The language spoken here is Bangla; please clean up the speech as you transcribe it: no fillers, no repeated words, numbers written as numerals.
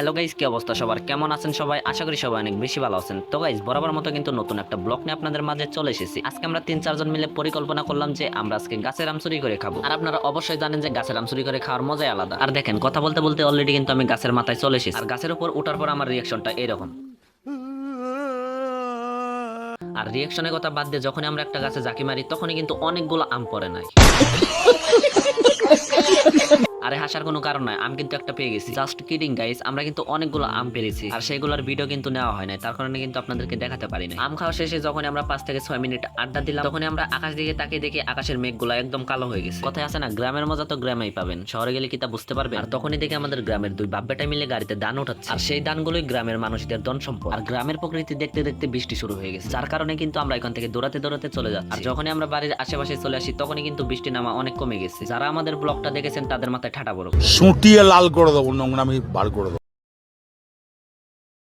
হ্যালো গাইস, কি অবস্থা সবার? কেমন আছেন সবাই? আশা করি সবাই অনেক বেশি ভালো আছেন। তো গাইস, বরাবর মতো কিন্তু নতুন একটা ব্লগ নিয়ে আপনাদের মাঝে চলে এসেছি। আজকে আমরা 3-4 জন মিলে পরিকল্পনা করলাম যে আমরা আজকে গাছের আম চুরি করে খাবো। আর আপনারা অবশ্যই জানেন যে গাছের আম চুরি করে খাওয়ার মজাই আলাদা। আর দেখেন, কথা বলতে বলতে অলরেডি কিন্তু আমি গাছের মাথায় চলে এসেছি। আর গাছের উপর ওঠার পর আমার রিয়াকশনটা এরকম। আর রিয়াকশনের কথা বাদ দিয়ে যখন আমরা একটা গাছে জাকি মারি তখনই কিন্তু অনেকগুলো আম পড়ে নাই। আরে হাসার কোনো কারণ নাই, আম কিন্তু একটা পেয়ে গেছি। জাস্ট কিডিং গাইস, আমরা কিন্তু অনেকগুলো আম পেরেছি আর সেইগুলোর ভিডিও কিন্তু নেওয়া হয় নাই, তার কারণে কিন্তু আপনাদেরকে দেখাতে পারি না। আম খাওয়া শেষে যখন আমরা 5 থেকে 6 মিনিট আড্ডা দিলাম তখন আমরা আকাশ দিকে তাকিয়ে দেখি আকাশের মেঘগুলো একদম কালো হয়ে গেছে। কথায় আছে না, গ্রামের মজা তো গ্রামেই পাবেন, শহরে গেলে কি তা বুঝতে পারবেন। আর তখনই দেখি আমাদের গ্রামের দুই বাপ বেটা মিলে গাড়িতে ধান উঠাচ্ছে। আর সেই ধানগুলোই গ্রামের মানুষদের ধন সম্পদ। আর গ্রামের প্রকৃতি দেখতে দেখতে বৃষ্টি শুরু হয়ে গেছে, যার কারণে কিন্তু আমরা এখান থেকে দৌড়াতে দৌড়াতে চলে যাচ্ছি। আর যখনই আমরা বাড়ির আশেপাশে চলে আসি তখনই কিন্তু বৃষ্টি নামা অনেক কমে গেছে। যারা আমাদের ব্লগটা দেখেছেন তাদের মাথায় ঠাটা বড় সুটিয়ে লাল করে দেবো, নোংরামি বার করে দেবো।